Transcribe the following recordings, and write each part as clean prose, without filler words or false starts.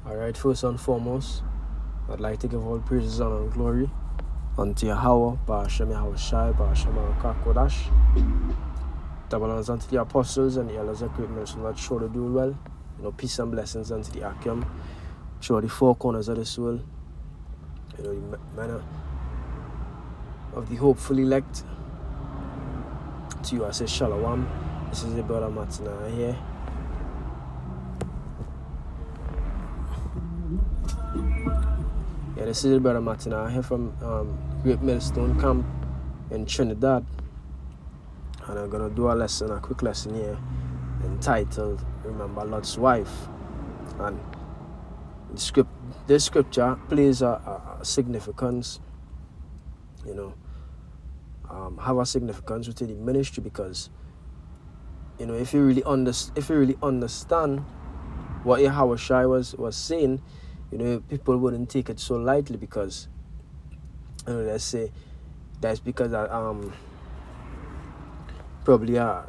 Alright, first and foremost, I'd like to give all praises, honor, and glory unto Yahweh, Ba'ashem Yahweh Shai, Ba'ashem Yahweh Kodash. Double honors unto the apostles and the elders of great men, so not sure to do well. Peace and blessings unto the Akim, through the four corners of this world. The manner of the hopeful elect. To you, I say Shalom. This is the brother Matina here. This is the brother Matina here from Great Millstone Camp in Trinidad. And I'm going to do a quick lesson here entitled Remember Lot's Wife. And this scripture plays a significance, have a significance within the ministry, because if you really understand what Yahweh Shai was saying, people wouldn't take it so lightly, because let's say that's because probably a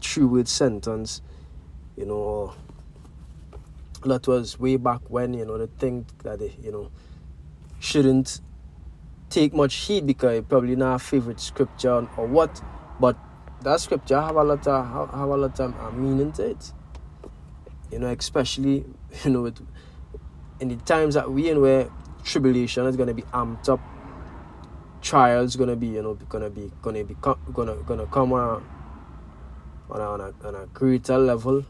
true word sentence, that was way back when, the thing that they, shouldn't take much heed, because it probably not a favorite scripture or what, but that scripture have a lot of meaning to it, especially in the times that we in, where tribulation is going to be amped up, trials going to be come on a greater level,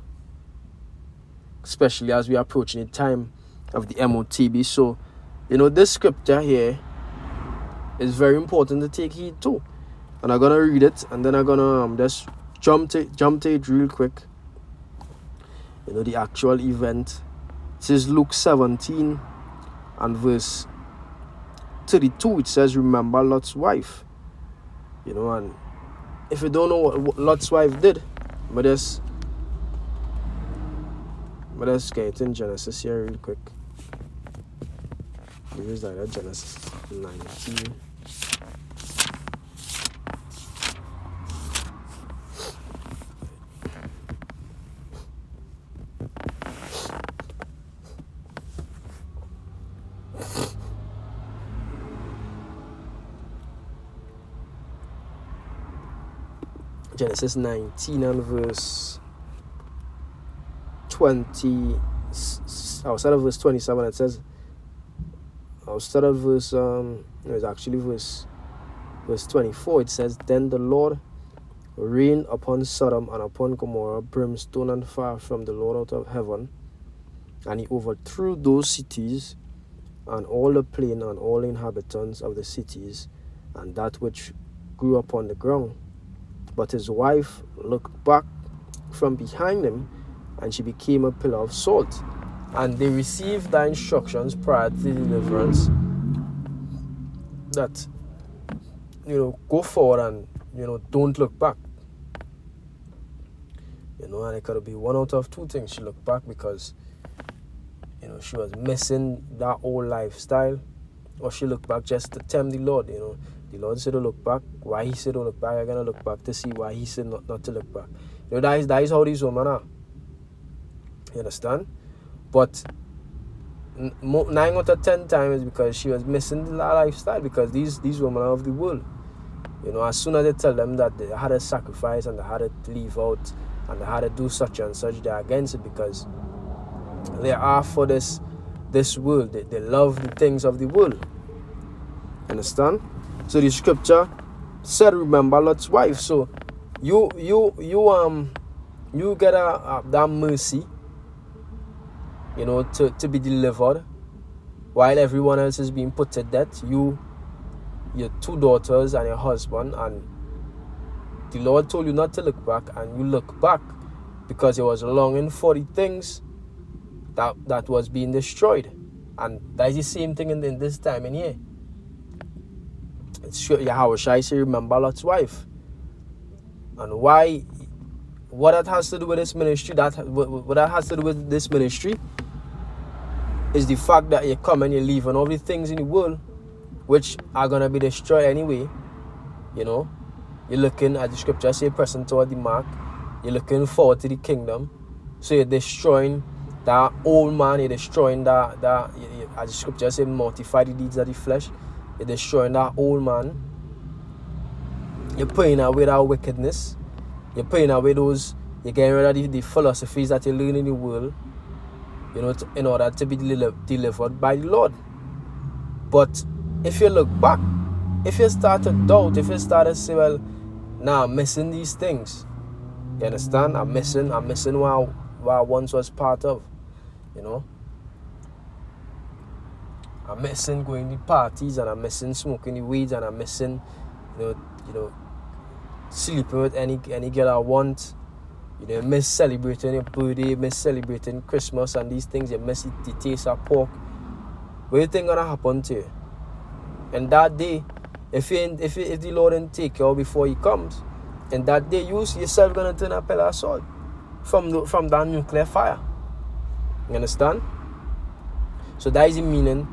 especially as we are approaching the time of the MOTB. So this scripture here is very important to take heed to, and I'm gonna read it, and then I'm gonna just jump to it real quick. The actual event. This is Luke 17 and verse 32. It says, remember Lot's wife. And if you don't know what Lot's wife did, but let's get in Genesis here real quick. This is like Genesis 19. Genesis 19 and verse 20. I'll start at verse 27. It says, I'll start at verse it's actually verse 24. It says, then the Lord rained upon Sodom and upon Gomorrah brimstone and fire from the Lord out of heaven, and he overthrew those cities and all the plain and all the inhabitants of the cities and that which grew upon the ground. But his wife looked back from behind him, and she became a pillar of salt. And they received the instructions prior to the deliverance that, go forward and, don't look back. And it could be one out of two things. She looked back because, she was missing that old lifestyle, or she looked back just to tempt the Lord, The Lord said to look back. Why he said to look back? I'm going to look back to see why he said not to look back. That is how these women are. You understand? But 9 out of 10 times, because she was missing the lifestyle, because these women are of the world. As soon as they tell them that they had to sacrifice and they had to leave out and they had to do such and such, they're against it, because they are for this world. They love the things of the world. Understand? So the scripture said, remember Lot's wife. So you get that mercy, to be delivered, while everyone else is being put to death. Your 2 daughters and your husband, and the Lord told you not to look back, and you look back because you was longing for the things that was being destroyed. And that is the same thing in this time in here. Yahweh Shai say, remember Lot's wife. And why? What that has to do with this ministry? What that has to do with this ministry is the fact that you come and you're leaving all the things in the world which are gonna be destroyed anyway. You're looking at the scripture say, pressing toward the mark. You're looking forward to the kingdom. So you're destroying That old man, you're destroying as the scripture says, mortify the deeds of the flesh. You're destroying that old man. You're putting away that wickedness. You're putting away those, you're getting rid of the philosophies that you learn in the world, in order to be delivered by the Lord. But if you look back, if you start to doubt, if you start to say, well, I'm missing these things. You understand? I'm missing what I once was part of. I'm missing going to parties, and I'm missing smoking the weeds, and I'm missing, sleeping with any girl I want. Miss celebrating your birthday, miss celebrating Christmas and these things. You miss the taste of pork. What do you think gonna happen to you? And that day, if the Lord didn't take you out before He comes, and that day you yourself gonna turn a pillar of salt from that nuclear fire. You understand? So that is the meaning.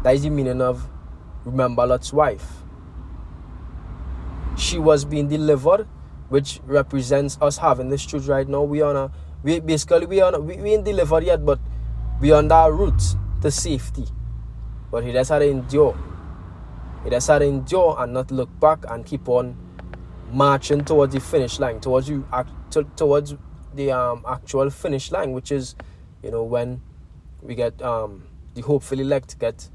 That is the meaning of remember Lot's wife. She was being delivered, which represents us having this truth right now. We ain't delivered yet, but we on that route to safety. But he just had to endure. He just had to endure and not look back and keep on marching towards the finish line, towards the actual finish line, which is, when we get the hopeful elect get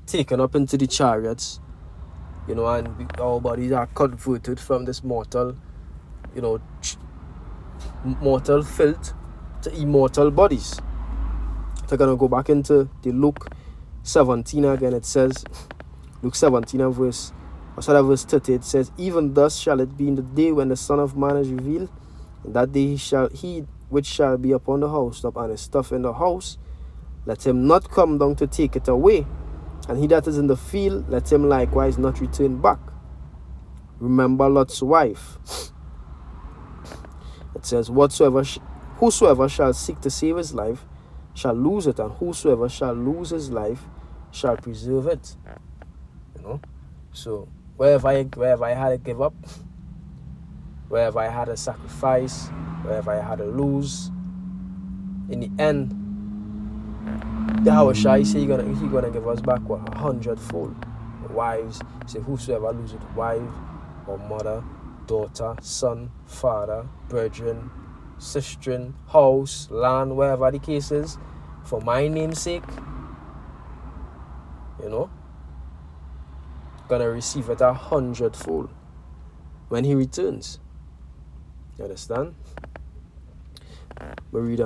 taken up into the chariots, and our bodies are converted from this mortal filth to immortal bodies. So I'm going to go back into the Luke 17 again. It says, Luke 17 and verse 30, it says, even thus shall it be in the day when the Son of Man is revealed. In that day he which shall be upon the housetop and his stuff in the house, let him not come down to take it away. And he that is in the field, let him likewise not return back. Remember Lot's wife. It says, whosoever shall seek to save his life shall lose it, and whosoever shall lose his life shall preserve it. So wherever I had to give up, wherever I had to sacrifice, wherever I had to lose, in the end, the Hawashai say he gonna give us back 100-fold. Wives, say whosoever loses wife or mother, daughter, son, father, brethren, sister, house, land, wherever the case is, for my name's sake, gonna receive it 100-fold when he returns. You understand? We read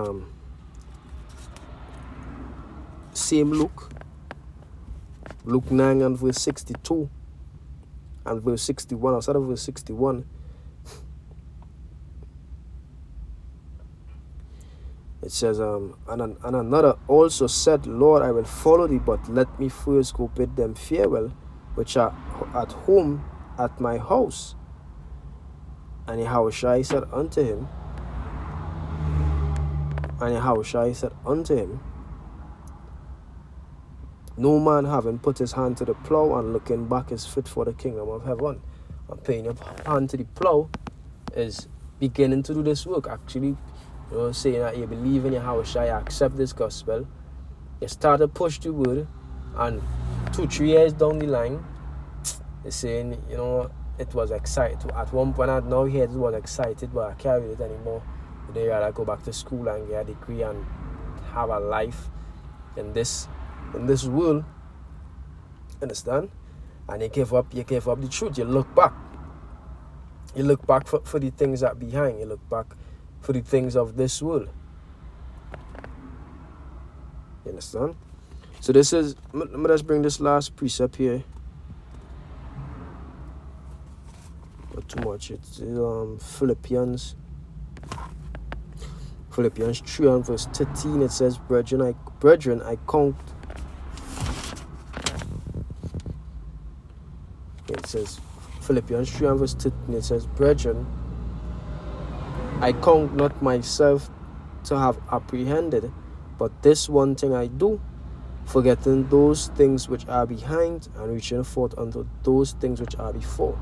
same Luke 9 and verse 62 and verse 61. Outside of verse 61, it says, and another also said, Lord, I will follow thee, but let me first go bid them farewell, which are at home at my house. And Yahushua said unto him, no man having put his hand to the plow and looking back is fit for the kingdom of heaven. And putting your hand to the plow is beginning to do this work. Actually, saying that you believe in Yahushua, you accept this gospel, you start to push the word, and 2-3 years down the line, you're saying, it was exciting. At one point, I know it was excited, but I can't read it anymore. They rather go back to school and get a degree and have a life in this world. Understand? And you give up the truth. You look back. You look back for the things that are behind. You look back for the things of this world. You understand? So this is, let's bring this last precept here. Not too much. It's Philippians 3 and verse 13. It says, Brethren, I count. It says, Philippians 3 and verse 13. It says, Brethren, I count not myself to have apprehended, but this one thing I do, forgetting those things which are behind and reaching forth unto those things which are before.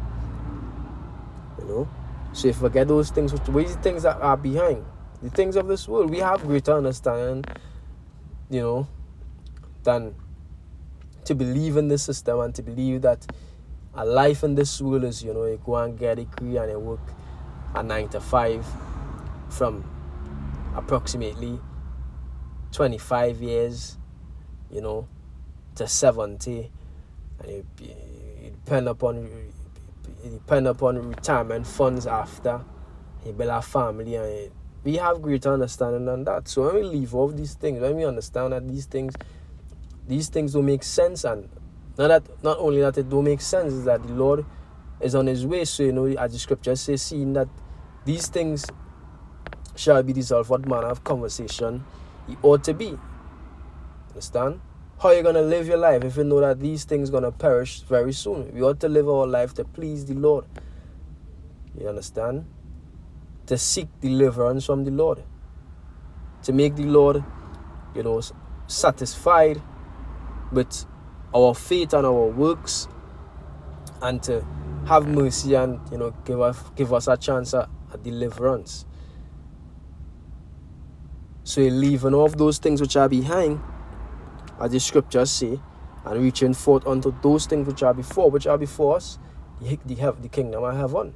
So you forget those things, the things that are behind, the things of this world. We have greater understanding you know, than to believe in the system and to believe that a life in this world is, you know, you go and get a degree and you work a 9 to 5 from approximately 25 years, you know, to 70, and you depend upon retirement funds after you build a family, and we have greater understanding than that. So when we leave off these things, when we understand that these things don't make sense, and not only that it don't make sense, is that the Lord is on his way. So, you know, as the scriptures say, seeing that these things shall be dissolved, what manner of conversation it ought to be. Understand? How you gonna live your life if you know that these things gonna perish very soon? We ought to live our life to please the Lord. You understand? To seek deliverance from the Lord. To make the Lord, you know, satisfied with our faith and our works, and to have mercy and, you know, give us a chance at deliverance. So you're leaving off those things which are behind, as the scriptures say, and reaching forth unto those things which are before us, the kingdom of heaven.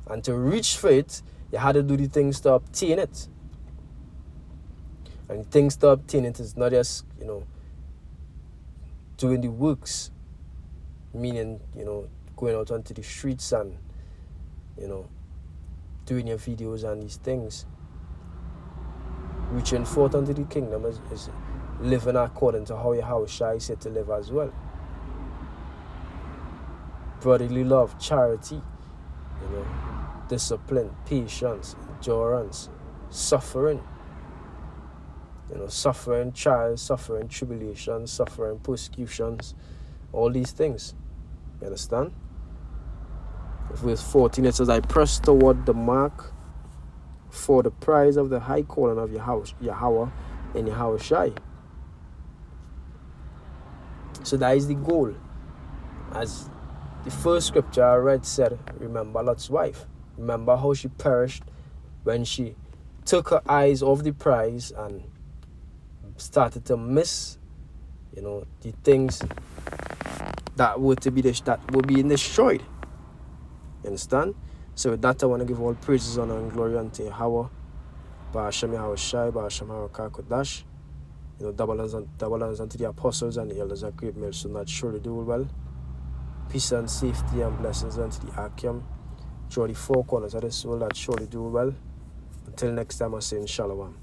And to reach for it, you had to do the things to obtain it. And the things to obtain it is not just, you know, doing the works, meaning, you know, going out onto the streets and, you know, doing your videos and these things. Reaching forth unto the kingdom is living according to how Yahushua said to live as well. Brotherly love, charity, you know, discipline, patience, endurance, suffering. You know, suffering trials, suffering tribulations, suffering persecutions, all these things. You understand? Verse 14, it says, I press toward the mark for the prize of the high calling of Yahweh and Yahushua. So that is the goal. As the first scripture I read said, remember Lot's wife. Remember how she perished when she took her eyes off the prize and started to miss, you know, the things that were to be that were being destroyed. You understand? So with that, I want to give all praises, honor, and glory unto Yahweh. Ba'ashem Yahushai, Ba'ashem Harakah Kodash. You know, double honors unto the apostles and the elders of Great Millstone that surely do well. Peace and safety and blessings unto the Akim. Through the four corners of the soul that surely do well. Until next time, I say Shalom.